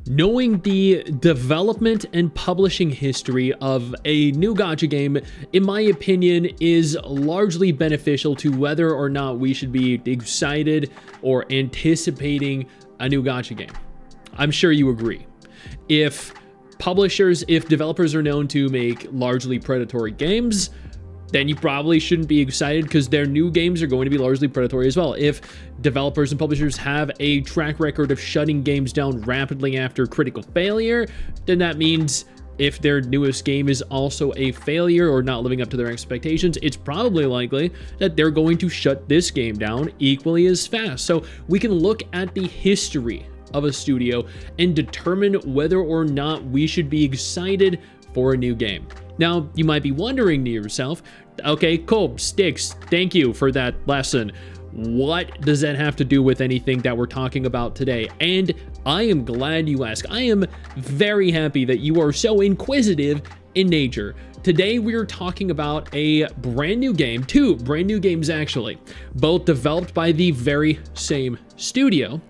Knowing the development and publishing history of a new gacha game, in my opinion, is largely beneficial to whether or not we should be excited or anticipating a new gacha game. I'm sure you agree. If developers are known to make largely predatory games, then you probably shouldn't be excited because their new games are going to be largely predatory as well. If developers and publishers have a track record of shutting games down rapidly after critical failure, then that means if their newest game is also a failure or not living up to their expectations, it's probably likely that they're going to shut this game down equally as fast. So we can look at the history of a studio and determine whether or not we should be excited for a new game. Now, you might be wondering to yourself, okay, cool, Stix, thank you for that lesson. What does that have to do with anything that we're talking about today? And I am glad you asked. I am very happy that you are so inquisitive in nature. Today, we are talking about a brand new game, two brand new games actually, both developed by the very same studio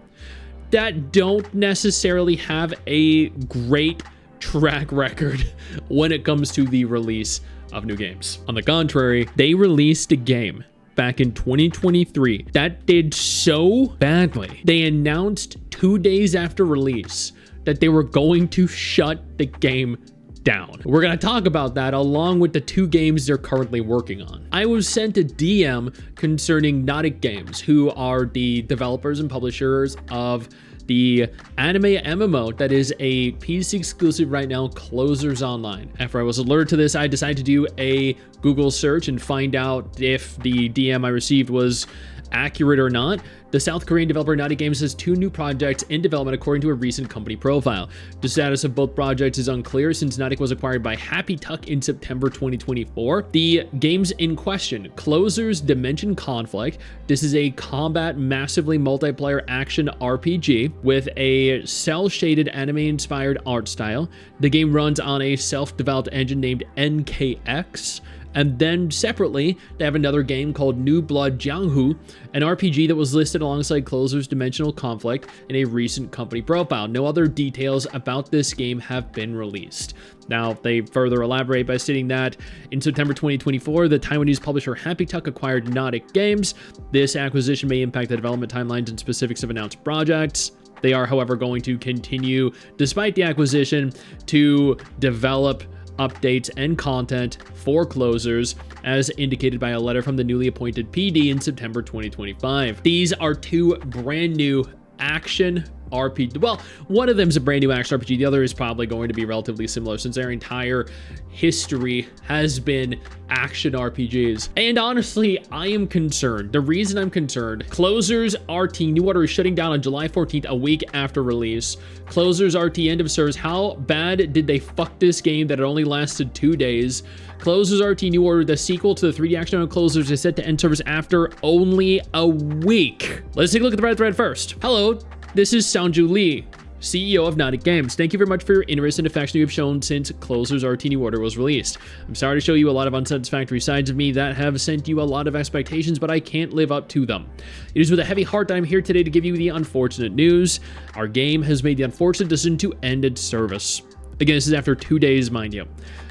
that don't necessarily have a great track record when it comes to the release of new games. On the contrary, they released a game back in 2023 that did so badly. They announced 2 days after release that they were going to shut the game down. We're going to talk about that along with the two games they're currently working on. I was sent a DM concerning Naddic Games, who are the developers and publishers of the anime MMO that is a PC exclusive right now, Closers Online. After I was alerted to this, I decided to do a Google search and find out if the DM I received was accurate or not. The South Korean developer Naddic Games has two new projects in development according to a recent company profile. The status of both projects is unclear since Naddic was acquired by Happy Tuck in September 2024. The games in question, Closers Dimension Conflict. This is a combat, massively multiplayer action RPG with a cel-shaded anime-inspired art style. The game runs on a self-developed engine named NKX. And then separately, they have another game called New Blood Jianghu, an RPG that was listed alongside Closer's Dimensional Conflict in a recent company profile. No other details about this game have been released. Now, they further elaborate by stating that in September 2024, the Taiwanese publisher Happy Tuck acquired Naddic Games. This acquisition may impact the development timelines and specifics of announced projects. They are, however, going to continue, despite the acquisition, to develop updates and content for Closers, as indicated by a letter from the newly appointed PD in September 2025. These are two brand new action RPG. Well, one of them is a brand new action RPG. The other is probably going to be relatively similar since their entire history has been action RPGs. And honestly, I am concerned. The reason I'm concerned, Closers RT New Order is shutting down on July 14th, a week after release. Closers RT end of service. How bad did they fuck this game that it only lasted 2 days? Closers RT New Order, the sequel to the 3D action on Closers, is set to end service after only a week. Let's take a look at the red thread first. Hello, this is Sanju Lee, CEO of Naddic Games. Thank you very much for your interest and affection you have shown since Closers RT New Order was released. I'm sorry to show you a lot of unsatisfactory sides of me that have sent you a lot of expectations, but I can't live up to them. It is with a heavy heart that I'm here today to give you the unfortunate news. Our game has made the unfortunate decision to end its service. Again, this is after 2 days, mind you.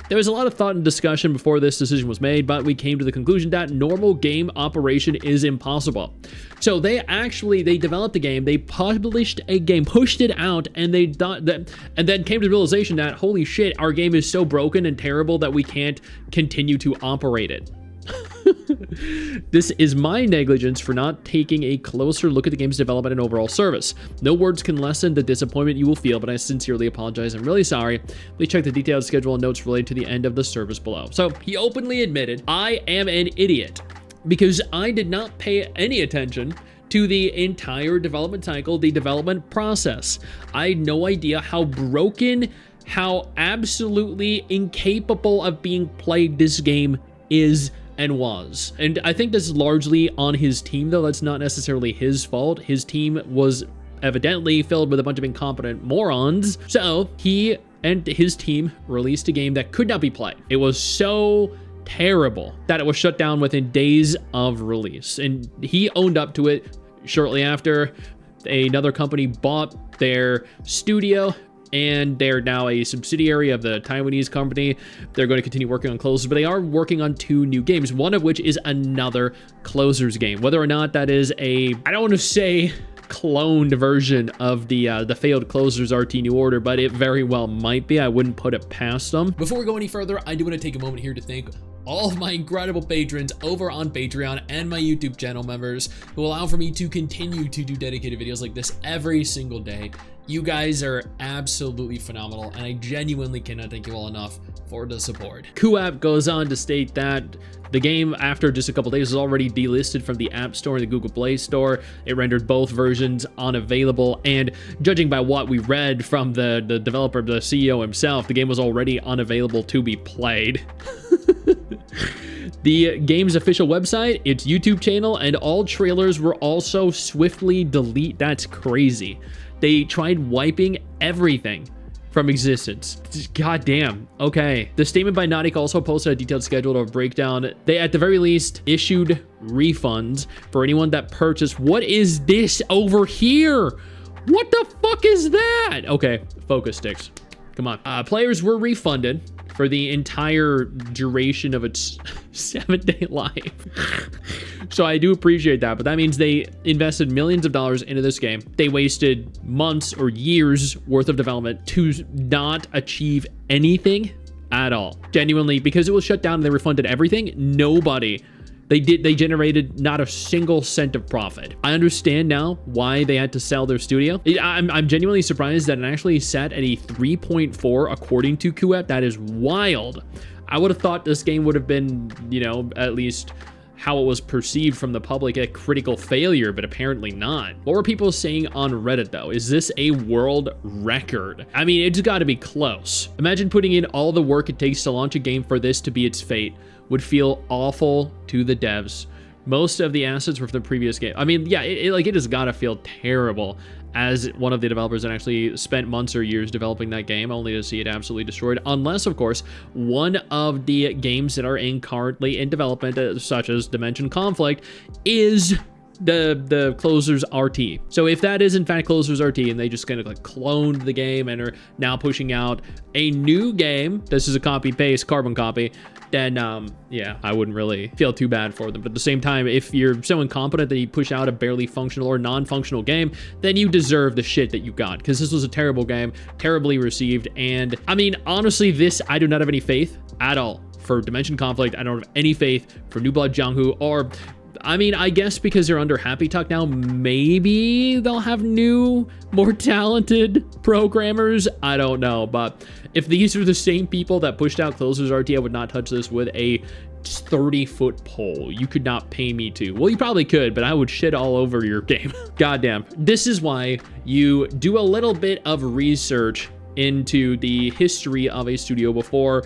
There was a lot of thought and discussion before this decision was made, but we came to the conclusion that normal game operation is impossible. So they developed a game, they published a game, pushed it out, and they thought that, and then came to the realization that, holy shit, our game is so broken and terrible that we can't continue to operate it. This is my negligence for not taking a closer look at the game's development and overall service. No words can lessen the disappointment you will feel, but I sincerely apologize. I'm really sorry. Please check the detailed schedule and notes related to the end of the service below. So he openly admitted, I am an idiot because I did not pay any attention to the entire development cycle, the development process. I had no idea how broken, how absolutely incapable of being played this game is and was. And I think this is largely on his team, though. That's not necessarily his fault. His team was evidently filled with a bunch of incompetent morons. So he and his team released a game that could not be played. It was so terrible that it was shut down within days of release. And he owned up to it shortly after. Another company bought their studio and they're now a subsidiary of the Taiwanese company. They're going to continue working on Closers, but they are working on 2 new games, one of which is another Closers game. Whether or not that is I don't want to say cloned version of the failed Closers RT New Order, but it very well might be. I wouldn't put it past them. Before we go any further, I do want to take a moment here to thank all of my incredible patrons over on Patreon and my YouTube channel members who allow for me to continue to do dedicated videos like this every single day. You guys are absolutely phenomenal, and I genuinely cannot thank you all enough for the support. Kuap goes on to state that the game, after just a couple days, is already delisted from the App Store and the Google Play Store. It rendered both versions unavailable, and judging by what we read from the developer, the CEO himself, the game was already unavailable to be played. The game's official website, its YouTube channel, and all trailers were also swiftly deleted. That's crazy. They tried wiping everything from existence. God damn. Okay. The statement by Naddic also posted a detailed schedule of breakdown. They, at the very least, issued refunds for anyone that purchased. What is this over here? What the fuck is that? Okay, focus, Stix. Come on. Players were refunded for the entire duration of its 7-day life. So I do appreciate that, but that means they invested millions of dollars into this game. They wasted months or years worth of development to not achieve anything at all. Genuinely, because it was shut down and they refunded everything, they generated not a single cent of profit. I understand now why they had to sell their studio. I'm genuinely surprised that it actually sat at a 3.4 according to QEP. That is wild. I would have thought this game would have been, you know, at least how it was perceived from the public, a critical failure, but apparently not. What were people saying on Reddit though? Is this a world record? I mean, it's got to be close. Imagine putting in all the work it takes to launch a game for this to be its fate. Would feel awful to the devs. Most of the assets were from the previous game. I mean, yeah, it has got to feel terrible as one of the developers that actually spent months or years developing that game, only to see it absolutely destroyed. Unless, of course, one of the games that are currently in development, such as Dimension Conflict, is the Closers RT. So if that is in fact Closers RT and they just kind of like cloned the game and are now pushing out a new game, this is a copy paste carbon copy, then yeah, I wouldn't really feel too bad for them. But at the same time, if you're so incompetent that you push out a barely functional or non-functional game, then you deserve the shit that you got, because this was a terrible game, terribly received. And I mean, honestly, this, I do not have any faith at all for Dimension Conflict. I don't have any faith for New Blood Jianghu, or I mean, I guess because they're under Happy Talk now, maybe they'll have new, more talented programmers. I don't know. But if these are the same people that pushed out Closers RT, I would not touch this with a 30-foot pole. You could not pay me to. Well, you probably could, but I would shit all over your game. Goddamn. This is why you do a little bit of research into the history of a studio before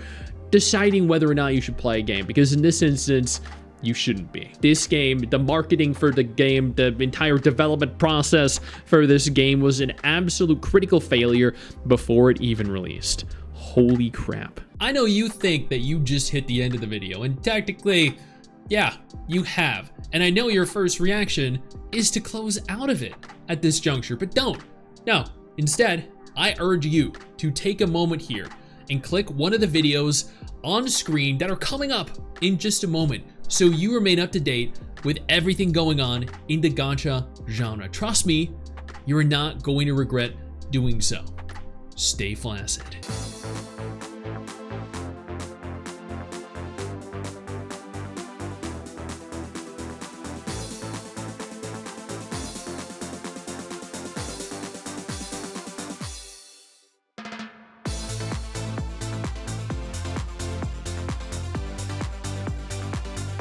deciding whether or not you should play a game. Because in this instance, you shouldn't be. This game, the marketing for the game, the entire development process for this game was an absolute critical failure before it even released. Holy crap. I know you think that you just hit the end of the video, and technically, yeah, you have. And I know your first reaction is to close out of it at this juncture, but don't. No, instead, I urge you to take a moment here and click one of the videos on screen that are coming up in just a moment, so you remain up to date with everything going on in the gacha genre. Trust me, you're not going to regret doing so. Stay flaccid.